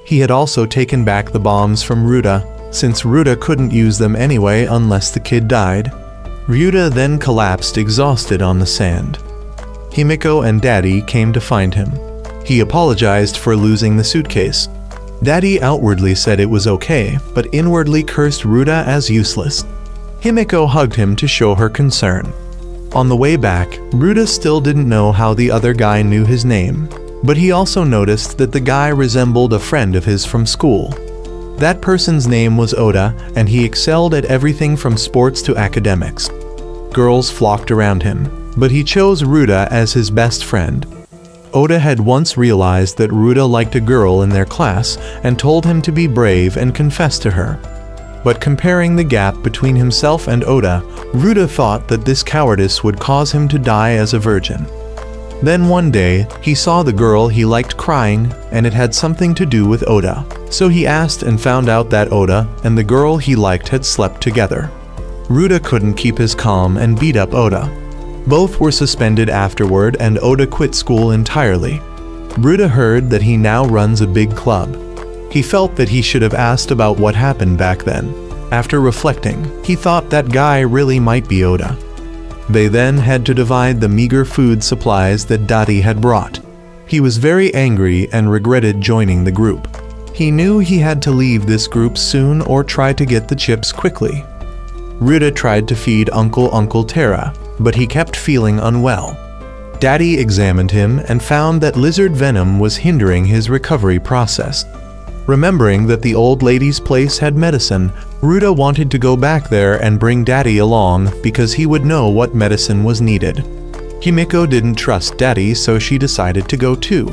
He had also taken back the bombs from Ruda, since Ruda couldn't use them anyway unless the kid died. Ruda then collapsed exhausted on the sand. Himiko and Daddy came to find him. He apologized for losing the suitcase. Daddy outwardly said it was okay, but inwardly cursed Ruda as useless. Himiko hugged him to show her concern. On the way back, Ruda still didn't know how the other guy knew his name, but he also noticed that the guy resembled a friend of his from school. That person's name was Oda, and he excelled at everything from sports to academics. Girls flocked around him, but he chose Ruda as his best friend. Oda had once realized that Ruda liked a girl in their class and told him to be brave and confess to her. But comparing the gap between himself and Oda, Ruda thought that this cowardice would cause him to die as a virgin. Then one day, he saw the girl he liked crying, and it had something to do with Oda. So he asked and found out that Oda and the girl he liked had slept together. Ruda couldn't keep his calm and beat up Oda. Both were suspended afterward and Oda quit school entirely. Ruda heard that he now runs a big club. He felt that he should have asked about what happened back then. After reflecting, he thought that guy really might be Oda. They then had to divide the meager food supplies that Daddy had brought. He was very angry and regretted joining the group. He knew he had to leave this group soon or try to get the chips quickly. Ruda tried to feed Uncle Terra, but he kept feeling unwell. Daddy examined him and found that lizard venom was hindering his recovery process. Remembering that the old lady's place had medicine, Ruda wanted to go back there and bring Daddy along because he would know what medicine was needed. Himiko didn't trust Daddy, so she decided to go too.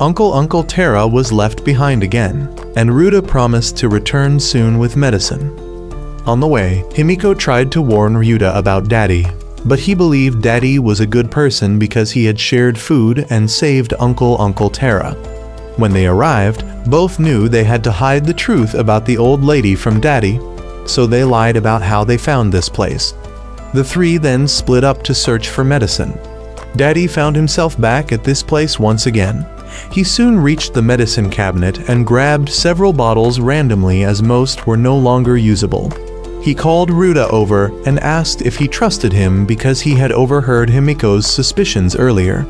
Uncle Terra was left behind again, and Ruda promised to return soon with medicine. On the way, Himiko tried to warn Ruda about Daddy, but he believed Daddy was a good person because he had shared food and saved Uncle Terra. When they arrived, both knew they had to hide the truth about the old lady from Daddy, so they lied about how they found this place. The three then split up to search for medicine. Daddy found himself back at this place once again. He soon reached the medicine cabinet and grabbed several bottles randomly as most were no longer usable. He called Ruda over and asked if he trusted him because he had overheard Himiko's suspicions earlier.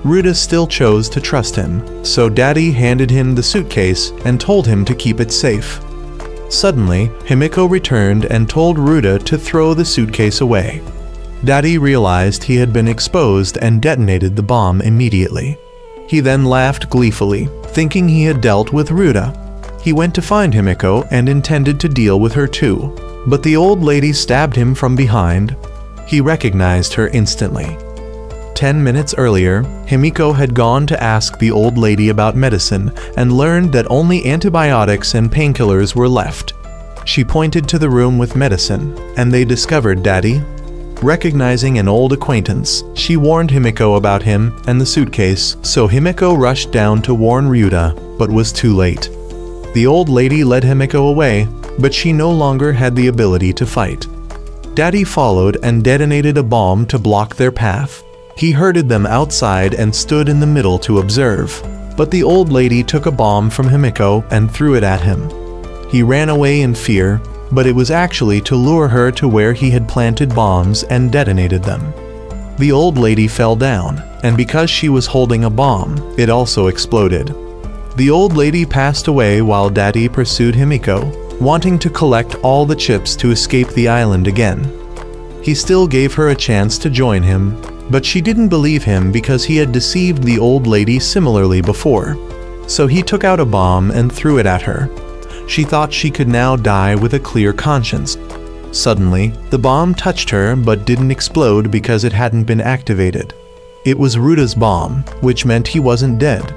Ruda still chose to trust him, so Daddy handed him the suitcase and told him to keep it safe. Suddenly, Himiko returned and told Ruda to throw the suitcase away. Daddy realized he had been exposed and detonated the bomb immediately. He then laughed gleefully, thinking he had dealt with Ruda. He went to find Himiko and intended to deal with her too, but the old lady stabbed him from behind. He recognized her instantly. 10 minutes earlier, Himiko had gone to ask the old lady about medicine and learned that only antibiotics and painkillers were left. She pointed to the room with medicine, and they discovered Daddy. Recognizing an old acquaintance, she warned Himiko about him and the suitcase, so Himiko rushed down to warn Ryuta, but was too late. The old lady led Himiko away, but she no longer had the ability to fight. Daddy followed and detonated a bomb to block their path. He herded them outside and stood in the middle to observe. But the old lady took a bomb from Himiko and threw it at him. He ran away in fear, but it was actually to lure her to where he had planted bombs and detonated them. The old lady fell down, and because she was holding a bomb, it also exploded. The old lady passed away while Daddy pursued Himiko, wanting to collect all the chips to escape the island again. He still gave her a chance to join him, but she didn't believe him because he had deceived the old lady similarly before. So he took out a bomb and threw it at her. She thought she could now die with a clear conscience. Suddenly, the bomb touched her but didn't explode because it hadn't been activated. It was Ruta's bomb, which meant he wasn't dead.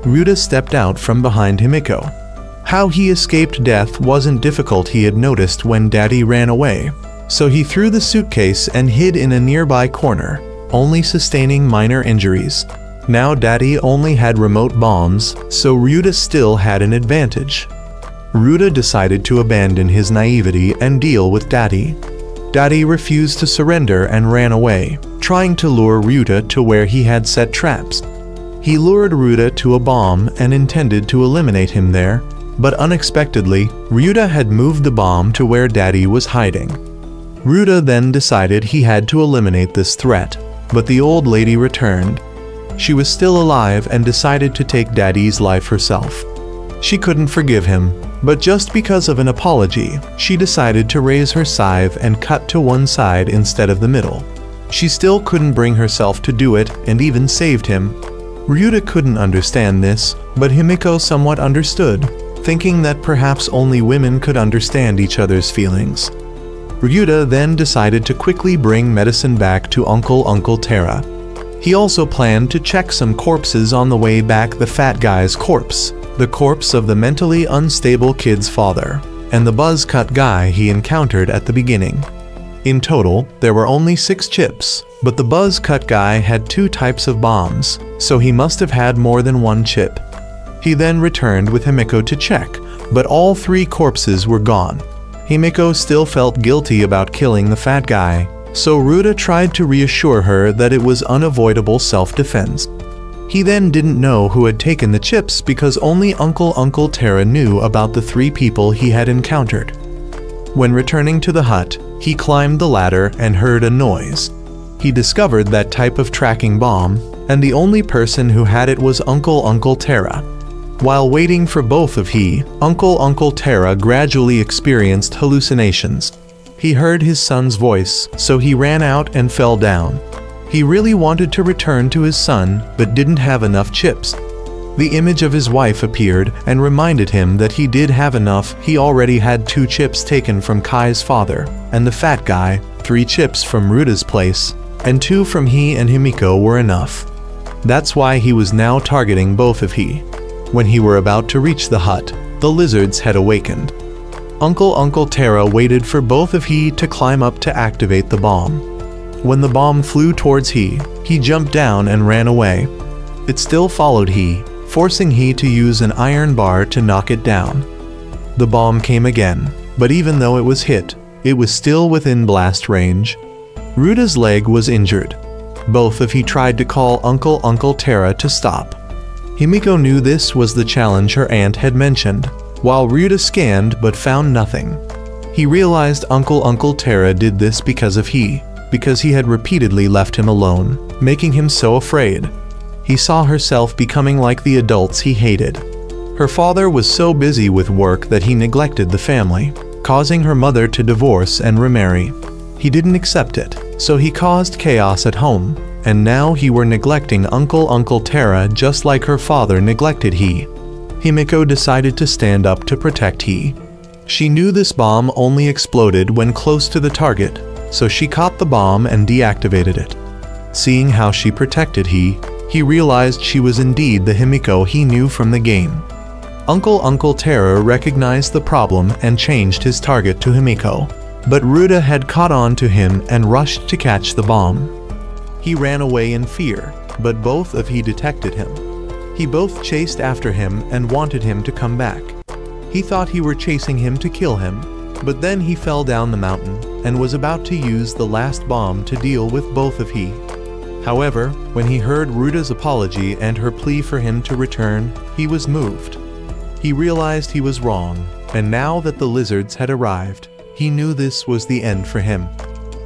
Ruta stepped out from behind Himiko. How he escaped death wasn't difficult, he had noticed when Daddy ran away. So he threw the suitcase and hid in a nearby corner, only sustaining minor injuries. Now Daddy only had remote bombs, so Ruta still had an advantage. Ruta decided to abandon his naivety and deal with Daddy. Daddy refused to surrender and ran away, trying to lure Ruta to where he had set traps. He lured Ruta to a bomb and intended to eliminate him there, but unexpectedly, Ruta had moved the bomb to where Daddy was hiding. Ruta then decided he had to eliminate this threat, but the old lady returned. She was still alive and decided to take Daddy's life herself. She couldn't forgive him, but just because of an apology, she decided to raise her scythe and cut to one side instead of the middle. She still couldn't bring herself to do it and even saved him. Ruta couldn't understand this, but Himiko somewhat understood, thinking that perhaps only women could understand each other's feelings. Ruta then decided to quickly bring medicine back to Uncle Terra. He also planned to check some corpses on the way back: the fat guy's corpse, the corpse of the mentally unstable kid's father, and the buzz cut guy he encountered at the beginning. In total, there were only 6 chips, but the buzz cut guy had 2 types of bombs, so he must have had more than 1 chip. He then returned with Himiko to check, but all 3 corpses were gone. Himiko still felt guilty about killing the fat guy, so Ruta tried to reassure her that it was unavoidable self-defense. He then didn't know who had taken the chips because only Uncle Terra knew about the 3 people he had encountered. When returning to the hut, he climbed the ladder and heard a noise. He discovered that type of tracking bomb, and the only person who had it was Uncle Terra. While waiting for both of Uncle Terra gradually experienced hallucinations. He heard his son's voice, so he ran out and fell down. He really wanted to return to his son, but didn't have enough chips. The image of his wife appeared and reminded him that he did have enough. He already had 2 chips taken from Kai's father, and the fat guy, 3 chips from Ruta's place, and 2 from he and Himiko were enough. That's why he was now targeting both of he. When he were about to reach the hut, the lizards had awakened. Uncle Terra waited for both of he to climb up to activate the bomb. When the bomb flew towards he jumped down and ran away. It still followed he, forcing he to use an iron bar to knock it down. The bomb came again, but even though it was hit, it was still within blast range. Ruta's leg was injured. Both of he tried to call Uncle Terra to stop. Himiko knew this was the challenge her aunt had mentioned, while Ruta scanned but found nothing. He realized Uncle Terra did this because he had repeatedly left him alone, making him so afraid. He saw herself becoming like the adults he hated. Her father was so busy with work that he neglected the family, causing her mother to divorce and remarry. He didn't accept it, so he caused chaos at home, and now he were neglecting Uncle Terra just like her father neglected he. Himiko decided to stand up to protect he. She knew this bomb only exploded when close to the target, so she caught the bomb and deactivated it. Seeing how she protected he realized she was indeed the Himiko he knew from the game. Uncle Terra recognized the problem and changed his target to Himiko, but Ruta had caught on to him and rushed to catch the bomb. He ran away in fear, but both of he detected him. He both chased after him and wanted him to come back. He thought he were chasing him to kill him, but then he fell down the mountain and was about to use the last bomb to deal with both of he. However, when he heard Ruta's apology and her plea for him to return, he was moved. He realized he was wrong, and now that the lizards had arrived, he knew this was the end for him.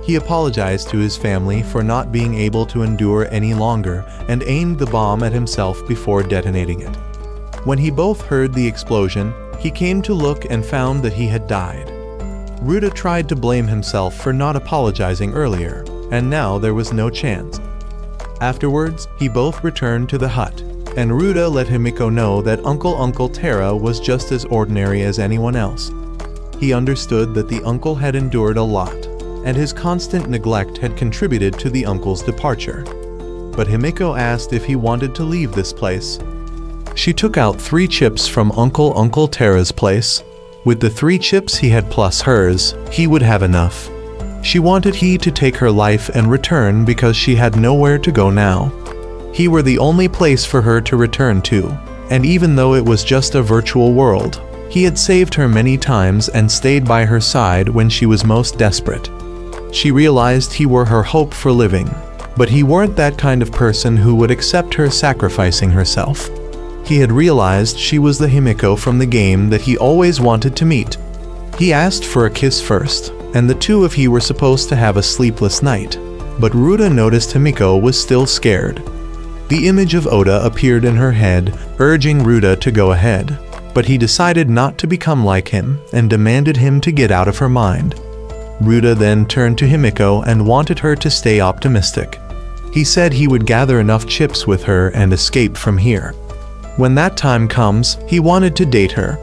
He apologized to his family for not being able to endure any longer and aimed the bomb at himself before detonating it. When he both heard the explosion, he came to look and found that he had died. Ruta tried to blame himself for not apologizing earlier, and now there was no chance. Afterwards, he both returned to the hut, and Ruta let Himiko know that Uncle Terra was just as ordinary as anyone else. He understood that the uncle had endured a lot, and his constant neglect had contributed to the uncle's departure. But Himiko asked if he wanted to leave this place. She took out 3 chips from Uncle Terra's place. With the 3 chips he had plus hers, he would have enough. She wanted he to take her life and return because she had nowhere to go now. He were the only place for her to return to, and even though it was just a virtual world, he had saved her many times and stayed by her side when she was most desperate. She realized he were her hope for living, but he weren't that kind of person who would accept her sacrificing herself. He had realized she was the Himiko from the game that he always wanted to meet. He asked for a kiss first, and the two of he were supposed to have a sleepless night, but Ruta noticed Himiko was still scared. The image of Oda appeared in her head, urging Ruta to go ahead, but he decided not to become like him and demanded him to get out of her mind. Ruta then turned to Himiko and wanted her to stay optimistic. He said he would gather enough chips with her and escape from here. When that time comes, he wanted to date her.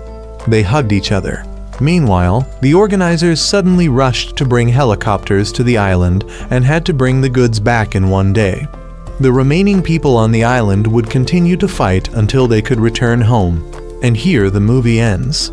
They hugged each other. Meanwhile, the organizers suddenly rushed to bring helicopters to the island and had to bring the goods back in one day. The remaining people on the island would continue to fight until they could return home. And here the movie ends.